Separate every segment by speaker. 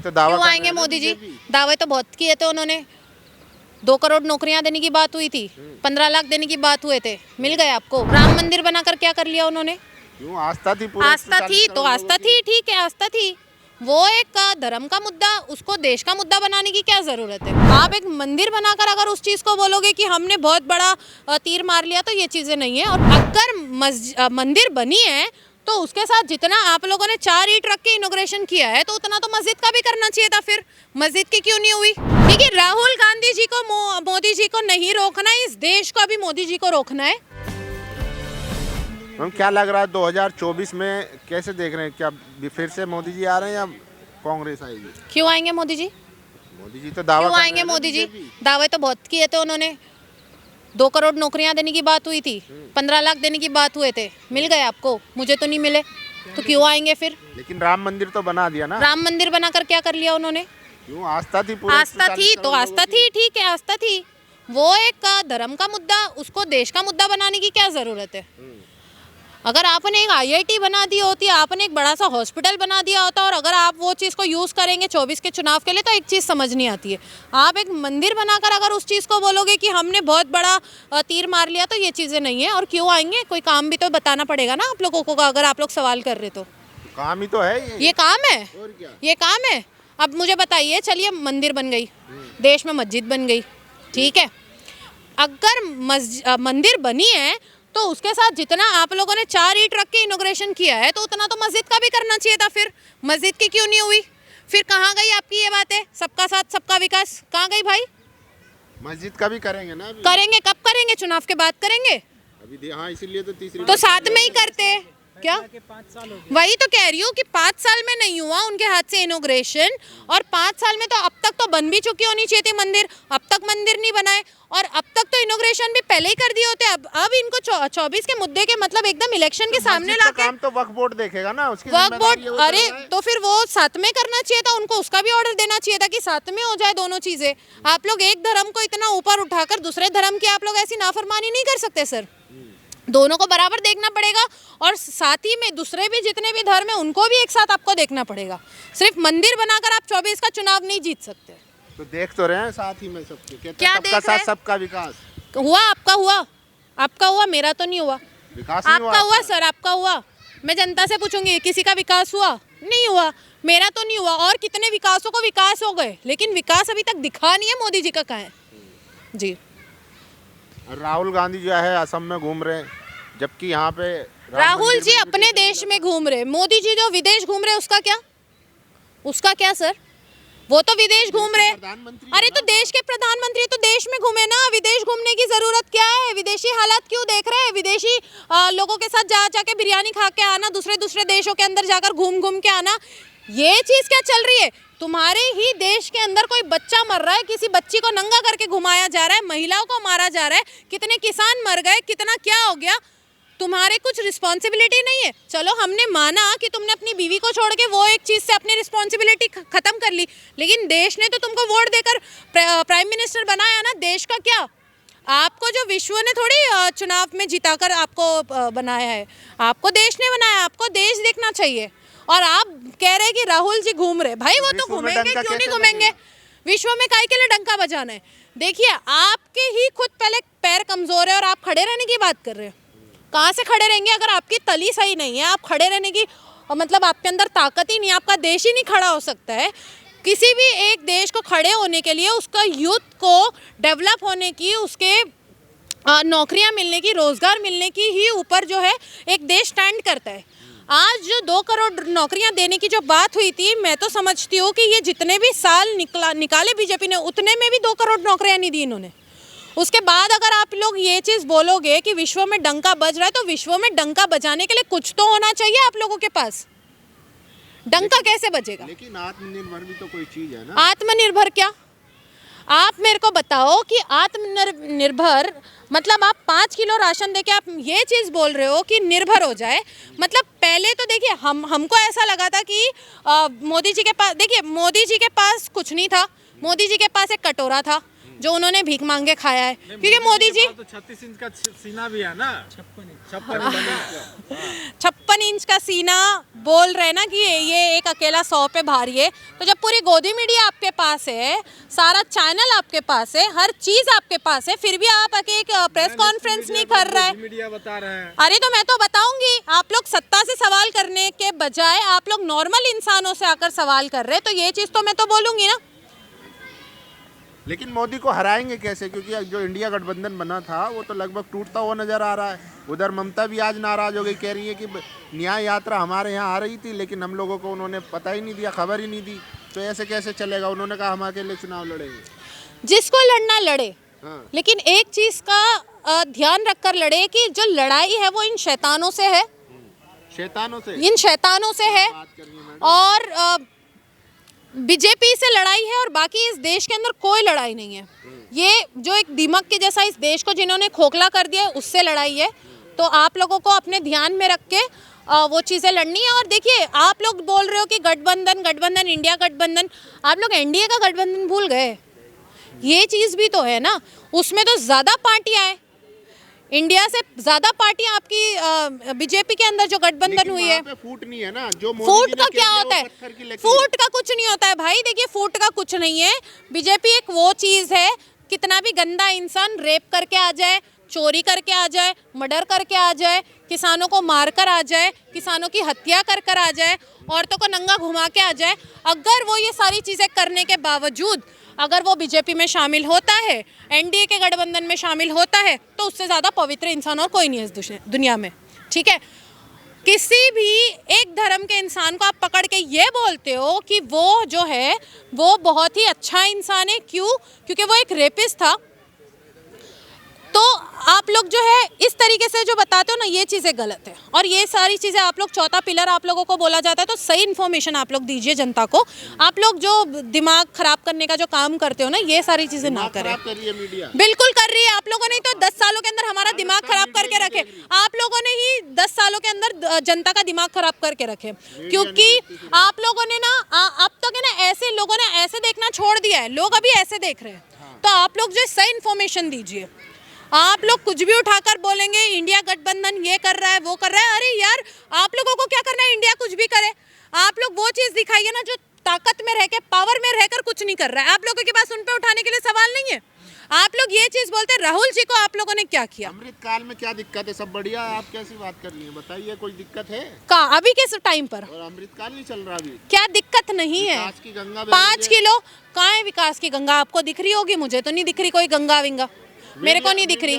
Speaker 1: तो दावा
Speaker 2: क्यों
Speaker 1: कर
Speaker 2: आएंगे
Speaker 1: रहे हैं ना
Speaker 2: मोदी जी?
Speaker 1: बीजेपी।
Speaker 2: दावे तो बहुत किए थे उन्होंने। 2 करोड़ नौकरियां देने की बात हुई थी, 15 लाख देने की बात हुए थे, मिल गए आपको? राम मंदिर बनाकर क्या कर लिया उन्होंने?
Speaker 1: क्यों आस्था थी पूरे
Speaker 2: आस्था
Speaker 1: 140
Speaker 2: थी तो
Speaker 1: करोड़
Speaker 2: आस्था
Speaker 1: लोगों की।
Speaker 2: थी, ठीक है आस्था थी। वो एक धर्म का मुद्दा, उसको देश का मुद्दा बनाने की क्या जरूरत है? आप एक मंदिर बनाकर अगर उस चीज को बोलोगे कि हमने बहुत बड़ा तीर मार लिया, तो ये चीजें नहीं है। और अगर मंदिर बनी है तो उसके साथ जितना आप लोगों ने 4 ईंट रख के इनॉग्रेशन किया है, तो उतना तो मस्जिद का भी करना चाहिए था। फिर मस्जिद की क्यों नहीं हुई? देखिए, राहुल गांधी जी को मोदी जी को नहीं रोकना है, इस देश को अभी मोदी जी को रोकना है।
Speaker 1: मैम क्या लग रहा है 2024 में कैसे देख रहे हैं, क्या फिर से मोदी जी आ रहे हैं या कांग्रेस आएगी?
Speaker 2: क्यों आएंगे मोदी जी?
Speaker 1: मोदी जी तो दावा
Speaker 2: क्यों
Speaker 1: कर रहे
Speaker 2: आएंगे
Speaker 1: हैं ना
Speaker 2: मोदी जी?
Speaker 1: बीजेपी।
Speaker 2: दावे तो बहुत किए थे उन्होंने। 2 करोड़ नौकरियां देने की बात हुई थी, 15 लाख देने की बात हुए थे, मिल गए आपको? मुझे तो नहीं मिले, तो क्यों आएंगे फिर?
Speaker 1: लेकिन राम मंदिर तो बना दिया ना।
Speaker 2: राम मंदिर बनाकर क्या कर लिया उन्होंने?
Speaker 1: क्यों आस्था थी पूरे
Speaker 2: आस्था
Speaker 1: 140
Speaker 2: थी
Speaker 1: करोड़
Speaker 2: तो
Speaker 1: लोगों
Speaker 2: आस्था
Speaker 1: की।
Speaker 2: थी, ठीक है आस्था थी। वो एक धर्म का मुद्दा, उसको देश का मुद्दा बनाने की क्या जरूरत है? अगर आपने एक IIT बना दी होती, आपने एक बड़ा सा हॉस्पिटल बना दिया होता, और अगर आप वो चीज़ को यूज़ करेंगे 24 के चुनाव के लिए, तो एक चीज़ समझ नहीं आती है। आप एक मंदिर बनाकर अगर उस चीज़ को बोलोगे कि हमने बहुत बड़ा तीर मार लिया, तो ये चीज़ें नहीं है। और क्यों आएंगे? कोई काम भी तो बताना पड़ेगा ना आप लोगों को, अगर आप लोग सवाल कर रहे तो।
Speaker 1: काम ही तो है
Speaker 2: ये काम है?
Speaker 1: और क्या?
Speaker 2: ये काम है? अब मुझे बताइए, चलिए मंदिर बन गई, देश में मस्जिद बन गई, ठीक है। अगर मंदिर बनी है तो उसके साथ जितना आप लोगों ने 4 ईंट रख के इनॉग्रेशन किया है, तो उतना तो मस्जिद का भी करना चाहिए था। फिर मस्जिद की क्यों नहीं हुई? फिर कहाँ गई आपकी ये बात है, सबका साथ सबका विकास? कहाँ गई भाई?
Speaker 1: मस्जिद का भी करेंगे ना अभी।
Speaker 2: करेंगे, कब करेंगे? चुनाव के बाद करेंगे।
Speaker 1: अभी हाँ, इसीलिए तो तीसरी
Speaker 2: तो साथ में ही करते क्या? वही तो कह रही हूँ कि 5 साल में नहीं हुआ उनके हाथ से इनॉग्रेशन, और 5 साल में तो अब तक तो बन भी चुकी होनी चाहिए थी मंदिर। अब तक मंदिर नहीं बनाए, और अब तक तो इनॉग्रेशन भी पहले ही कर दिए होते। अब इनको 24 के मुद्दे के मतलब एकदम इलेक्शन के सामने
Speaker 1: मस्जिद का
Speaker 2: लाके
Speaker 1: काम तो वक्फ बोर्ड देखेगा ना, उसकी
Speaker 2: वक्फ
Speaker 1: जिम्मेदारी
Speaker 2: बोर्ड,
Speaker 1: है, वो
Speaker 2: अरे
Speaker 1: चलाए।
Speaker 2: तो फिर वो साथ में करना चाहिए था, उनको उसका भी ऑर्डर देना चाहिए था कि साथ में हो जाए दोनों चीजें। आप लोग एक धर्म को इतना ऊपर उठाकर दूसरे धर्म की आप लोग ऐसी नाफरमानी नहीं कर सकते सर। दोनों को बराबर देखना पड़ेगा, और साथ ही में दूसरे भी जितने भी धर्म है उनको भी एक साथ आपको देखना पड़ेगा। सिर्फ मंदिर बनाकर आप 24 का चुनाव नहीं जीत सकते।
Speaker 1: तो देख तो रहे हैं साथ ही में सबके, कहते
Speaker 2: क्या
Speaker 1: हैं सबका
Speaker 2: देख रहे
Speaker 1: साथ
Speaker 2: हैं?
Speaker 1: सबका विकास।
Speaker 2: हुआ आपका, हुआ आपका, हुआ मेरा तो नहीं हुआ।
Speaker 1: विकास नहीं
Speaker 2: आपका हुआ
Speaker 1: आपका।
Speaker 2: सर, आपका हुआ। मैं जनता से पूछूंगी, किसी का विकास हुआ? नहीं हुआ, मेरा तो नहीं हुआ। और कितने विकासों को विकास हो गए, लेकिन विकास अभी तक दिखा नहीं है मोदी जी का कहाँ है जी।
Speaker 1: और राहुल गांधी जो है असम में घूम रहे हैं, जबकि यहाँ पे
Speaker 2: राहुल जी अपने देश में घूम रहे, मोदी जी जो विदेश घूम रहे, उसका क्या? उसका क्या सर? वो तो विदेश घूम रहे।
Speaker 1: प्रधानमंत्री
Speaker 2: अरे तो देश के प्रधानमंत्री तो देश में घूमे ना, विदेश घूमने की जरूरत क्या है? विदेशी हालात क्यों देख रहे हैं? विदेशी लोगों के साथ जा जाके बिरयानी खा के आना, दूसरे दूसरे देशों के अंदर जाकर घूम घूम के आना, ये चीज क्या चल रही है? तुम्हारे ही देश के अंदर कोई बच्चा मर रहा है, किसी बच्ची को नंगा करके घुमाया जा रहा है, महिलाओं को मारा जा रहा है, कितने किसान मर गए, कितना क्या हो गया। तुम्हारे कुछ रिस्पॉन्सिबिलिटी नहीं है। चलो हमने माना कि तुमने अपनी बीवी को छोड़ के वो एक चीज़ से अपनी रिस्पॉन्सिबिलिटी खत्म कर ली, लेकिन देश ने तो तुमको वोट देकर प्राइम मिनिस्टर बनाया ना। देश का क्या? आपको जो विश्व ने थोड़ी चुनाव में जिताकर आपको बनाया है, आपको देश ने बनाया। आपको देश देखना चाहिए। और आप कह रहे हैं कि राहुल जी घूम रहे, भाई वो तो
Speaker 1: विश्व में
Speaker 2: घूमेंगे,
Speaker 1: डंका
Speaker 2: क्यों नहीं
Speaker 1: कैसे
Speaker 2: घूमेंगे?
Speaker 1: बजेगा?
Speaker 2: विश्व में काहे के लिए डंका बजाना है? देखिए, आपके ही खुद पहले पैर कमजोर है और आप खड़े रहने की बात कर रहे हैं। कहाँ से खड़े रहेंगे अगर आपकी तली सही नहीं है? आप खड़े रहने की मतलब आपके अंदर ताकत ही नहीं, आपका देश ही नहीं खड़ा हो सकता है। किसी भी एक देश को खड़े होने के लिए उसका यूथ को डेवलप होने की, उसके नौकरियां मिलने की, रोजगार मिलने की ही ऊपर जो है एक देश स्टैंड करता है। आज जो 2 करोड़ नौकरियां देने की जो बात हुई थी, मैं तो समझती हूँ कि ये जितने भी साल निकाले बीजेपी ने, उतने में भी 2 करोड़ नौकरियां नहीं दी इन्होंने। उसके बाद अगर आप लोग ये चीज़ बोलोगे कि विश्व में डंका बज रहा है, तो विश्व में डंका बजाने के लिए कुछ तो होना चाहिए आप लोगों के पास। डंका कैसे बजेगा?
Speaker 1: लेकिन आत्मनिर्भर भी तो कोई चीज है ना।
Speaker 2: आत्मनिर्भर क्या? आप मेरे को बताओ कि आत्मनिर्भर मतलब आप 5 किलो राशन देके आप ये चीज़ बोल रहे हो कि निर्भर हो जाए। मतलब पहले तो देखिए, हमको ऐसा लगा था कि मोदी जी के पास, देखिए मोदी जी के पास कुछ नहीं था। मोदी जी के पास एक कटोरा था, जो उन्होंने भीख मांगे खाया है, क्योंकि मोदी जी
Speaker 3: तो 36 इंच का सीना भी है ना,
Speaker 2: 56 इंच का सीना बोल रहे ना कि ये एक अकेला 100 पे भारी है। तो जब पूरी गोदी मीडिया आपके पास है, सारा चैनल आपके पास है, हर चीज आपके पास है, फिर भी आप आके एक प्रेस कॉन्फ्रेंस नहीं कर रहा है।
Speaker 3: मीडिया बता रहे हैं।
Speaker 2: अरे तो मैं तो बताऊंगी, आप लोग सत्ता से सवाल करने के बजाय आप लोग नॉर्मल इंसानों से आकर सवाल कर रहे हैं, तो ये चीज तो मैं तो बोलूंगी ना।
Speaker 1: लेकिन मोदी को हराएंगे कैसे, क्योंकि जो इंडिया गठबंधन बना था वो तो लगभग टूटता हुआ नजर आ रहा है। उधर ममता भी आज नाराज हो गई, कह रही है कि न्याय यात्रा हमारे यहाँ आ रही थी लेकिन हम लोगों को उन्होंने पता ही नहीं दिया, खबर ही नहीं दी, तो ऐसे कैसे चलेगा। उन्होंने कहा हम अकेले चुनाव लड़ेंगे।
Speaker 2: जिसको लड़ना लड़े,
Speaker 1: हाँ।
Speaker 2: लेकिन एक चीज का ध्यान रखकर लड़े कि जो लड़ाई है वो इन शैतानों से है,
Speaker 1: शैतानों से,
Speaker 2: इन शैतानों से है,
Speaker 1: बात करनी है मैडम।
Speaker 2: और बीजेपी से लड़ाई है, और बाकी इस देश के अंदर कोई लड़ाई नहीं है। ये जो एक दीमक के जैसा इस देश को जिन्होंने खोखला कर दिया है, उससे लड़ाई है। तो आप लोगों को अपने ध्यान में रख के वो चीज़ें लड़नी है। और देखिए, आप लोग बोल रहे हो कि गठबंधन गठबंधन इंडिया गठबंधन, आप लोग एनडीए का गठबंधन भूल गए। ये चीज़ भी तो है ना, उसमें तो ज़्यादा पार्टियां हैं, इंडिया से ज़्यादा पार्टियां आपकी बीजेपी के अंदर जो गठबंधन हुई है।
Speaker 1: फूट नहीं है ना, जो
Speaker 2: फूट का क्या होता है, फूट का कुछ नहीं होता है भाई। देखिए, फूट का कुछ नहीं है। बीजेपी एक वो चीज़ है, कितना भी गंदा इंसान रेप करके आ जाए, चोरी करके आ जाए, मर्डर करके आ जाए, किसानों को मार कर आ जाए, किसानों की हत्या कर आ जाए, औरतों को नंगा घुमा के आ जाए, अगर वो ये सारी चीज़ें करने के बावजूद अगर वो बीजेपी में शामिल होता है, एनडीए के गठबंधन में शामिल होता है, तो उससे ज़्यादा पवित्र इंसान और कोई नहीं है इस दुनिया में। ठीक है, किसी भी एक धर्म के इंसान को आप पकड़ के ये बोलते हो कि वो जो है वो बहुत ही अच्छा इंसान है, क्यों? क्योंकि वो एक रेपिस्ट था। तो आप लोग जो है इस तरीके से जो बताते हो ना, ये चीज़ें गलत है। और ये सारी चीज़ें आप लोग, चौथा पिलर आप लोगों को बोला जाता है, तो सही इन्फॉर्मेशन आप लोग दीजिए जनता को। आप लोग जो दिमाग खराब करने का जो काम करते हो ना, ये सारी चीज़ें ना करें। बिल्कुल कर रही है, आप लोगों ने तो 10 सालों के अंदर हमारा दिमाग खराब करके रखे। आप लोगों ने ही 10 सालों के अंदर जनता का दिमाग खराब करके रखे, क्योंकि आप लोगों ने ना अब तक है ना ऐसे लोगों ने ऐसे देखना छोड़ दिया है, लोग अभी ऐसे देख रहे हैं। तो आप लोग जो सही इन्फॉर्मेशन दीजिए। आप लोग कुछ भी उठाकर बोलेंगे इंडिया गठबंधन ये कर रहा है वो कर रहा है, अरे यार आप लोगों को क्या करना है, इंडिया कुछ भी करे। आप लोग वो चीज़ दिखाइए ना जो ताकत में रह के, पावर में रहकर कुछ नहीं कर रहा है। आप लोगों के पास उन पे उठाने के लिए सवाल नहीं है। आप लोग ये चीज़ बोलते हैं, राहुल जी को आप लोगों ने क्या किया?
Speaker 1: अमृतकाल में क्या दिक्कत है? सब बढ़िया है, आप कैसी बात कर रही हैं, बताइए, कोई दिक्कत है?
Speaker 2: कहाँ अभी के टाइम पर?
Speaker 1: और अमृतकाल नहीं चल रहा अभी?
Speaker 2: क्या दिक्कत नहीं है? 5 किलो कहाँ है विकास की गंगा? आपको दिख रही होगी, मुझे तो नहीं दिख रही कोई गंगा विंगा, मेरे को नहीं दिख रही।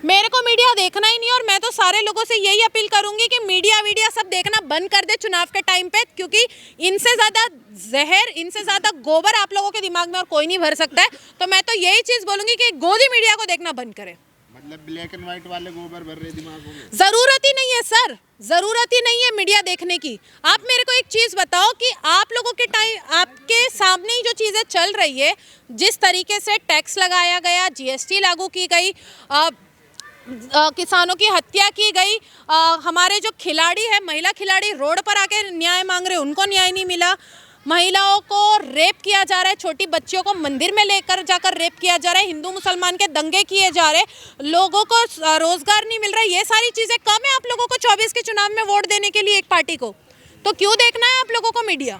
Speaker 2: मेरे को मीडिया देखना ही नहीं। और मैं तो सारे लोगों से यही अपील करूंगी कि मीडिया सब देखना बंद कर दे चुनाव के टाइम पे, क्योंकि इनसे ज्यादा जहर, इनसे ज्यादा गोबर आप लोगों के दिमाग में और कोई नहीं भर सकता है। तो मैं तो यही चीज बोलूंगी कि गोदी मीडिया को देखना बंद करें।
Speaker 1: मतलब ब्लैक एंड व्हाइट वाले गोबर भर रहे दिमागों में।
Speaker 2: जरूरत ही नहीं है सर, जरूरत ही नहीं है मीडिया देखने की। आप मेरे को एक चीज बताओ कि आप लोगों के टाइम, आपके सामने ही जो चीजें चल रही है, जिस तरीके से टैक्स लगाया गया, जीएसटी लागू की गई, किसानों की हत्या की गई, हमारे जो खिलाड़ी है, महिला खिलाड़ी रोड पर आके न्याय मांग रहे, उनको न्याय नहीं मिला, महिलाओं को रेप किया जा रहा है, छोटी बच्चियों को मंदिर में लेकर जाकर रेप किया जा रहा है, हिंदू मुसलमान के दंगे किए जा रहे, लोगों को रोजगार नहीं मिल रहा है। ये सारी चीज़ें कम है आप लोगों को 24 के चुनाव में वोट देने के लिए एक पार्टी को? तो क्यों देखना है आप लोगों को मीडिया?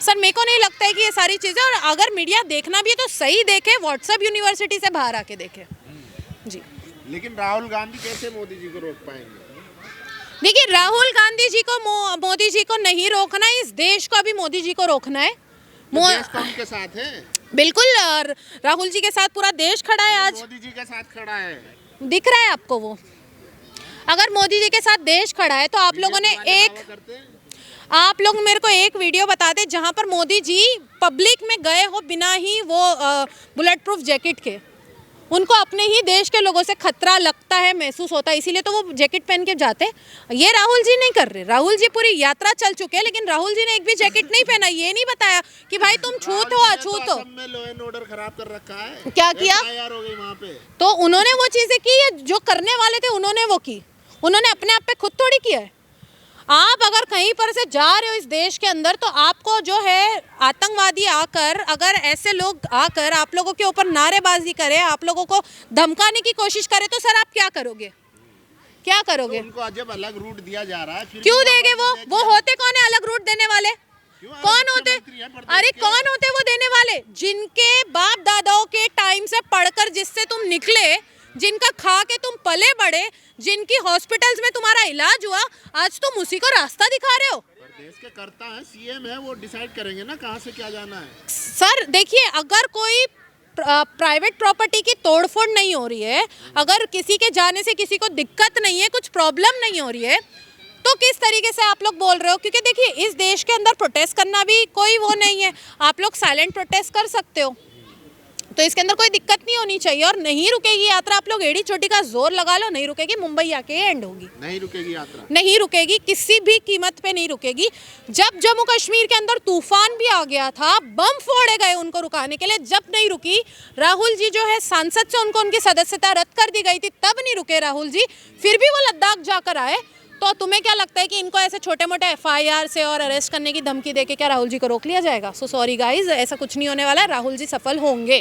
Speaker 2: सर मेरे को नहीं लगता है कि ये सारी चीज़ें, और अगर मीडिया देखना भी है तो सही देखे, व्हाट्सएप यूनिवर्सिटी से बाहर आके देखे जी।
Speaker 1: लेकिन राहुल गांधी कैसे मोदी जी को रोक पाएंगे?
Speaker 2: देखिए, राहुल गांधी जी को मोदी जी को नहीं रोकना है, इस देश को अभी मोदी जी को रोकना है।
Speaker 1: देश तो उनके साथ है,
Speaker 2: बिल्कुल, राहुल जी के साथ पूरा देश खड़ा है। आज
Speaker 1: मोदी जी के साथ खड़ा है,
Speaker 2: दिख रहा है आपको वो? अगर मोदी जी के साथ देश खड़ा है तो आप लोगों ने आप लोग मेरे को एक वीडियो बता दे जहां पर मोदी जी पब्लिक में गए हो बिना ही वो बुलेट प्रूफ जैकेट के। उनको अपने ही देश के लोगों से खतरा लगता है, महसूस होता है, इसीलिए तो वो जैकेट पहन के जाते। ये राहुल जी नहीं कर रहे। राहुल जी पूरी यात्रा चल चुके हैं, लेकिन राहुल जी ने एक भी जैकेट नहीं पहना। ये नहीं बताया कि भाई तुम छूत हो अछूत हो।
Speaker 1: लॉ एंड ऑर्डर खराब कर रखा है।
Speaker 2: क्या किया?
Speaker 1: हो गई वहाँ पे।
Speaker 2: तो उन्होंने वो चीजें की है जो करने वाले थे, उन्होंने वो की। उन्होंने अपने आप पे खुद थोड़ी किया है। आप अगर कहीं पर से जा रहे हो इस देश के अंदर, तो आपको जो है आतंकवादी आकर, अगर ऐसे लोग आकर आप लोगों के ऊपर नारेबाजी करें, आप लोगों को धमकाने की कोशिश करें, तो सर आप क्या करोगे? क्या करोगे?
Speaker 1: उनको अजब अलग रूट दिया जा रहा है, फिर
Speaker 2: क्यों
Speaker 1: भी
Speaker 2: देंगे वो होते कौन है अलग रूट देने वाले? कौन होते? अरे कौन होते वो देने वाले? जिनके बाप दादाओं के टाइम से पढ़कर जिससे तुम निकले, जिनका खा के तुम पले बड़े, जिनकी हॉस्पिटल्स में तुम्हारा इलाज हुआ, आज तुम उसी को रास्ता दिखा रहे हो।
Speaker 1: देश के करता है, सीएम है, वो डिसाइड करेंगे ना कहाँ से क्या जाना है।
Speaker 2: सर देखिए, अगर कोई प्राइवेट प्रॉपर्टी की तोड़फोड़ नहीं हो रही है, अगर किसी के जाने से किसी को दिक्कत नहीं है, कुछ प्रॉब्लम नहीं हो रही है, तो किस तरीके से आप लोग बोल रहे हो? क्योंकि देखिए, इस देश के अंदर प्रोटेस्ट करना भी कोई वो नहीं है, आप लोग साइलेंट प्रोटेस्ट कर सकते हो, तो इसके अंदर कोई दिक्कत नहीं होनी चाहिए। और नहीं रुकेगी यात्रा, आप लोग एड़ी चोटी का जोर लगा लो, नहीं रुकेगी, मुंबई आके एंड होगी।
Speaker 1: नहीं रुकेगी यात्रा,
Speaker 2: नहीं रुकेगी, किसी भी कीमत पे नहीं रुकेगी। जब जम्मू कश्मीर के अंदर तूफान भी आ गया था, बम फोड़े गए उनको रुकाने के लिए, जब नहीं रुकी, राहुल जी जो है सांसद से उनको उनकी सदस्यता रद्द कर दी गई थी, तब नहीं रुके राहुल जी, फिर भी वो लद्दाख जाकर आए। तो तुम्हें क्या लगता है कि इनको ऐसे छोटे मोटे एफआईआर से और अरेस्ट करने की धमकी देके क्या राहुल जी को रोक लिया जाएगा? सो सॉरी गाइज, ऐसा कुछ नहीं होने वाला है, राहुल जी सफल होंगे।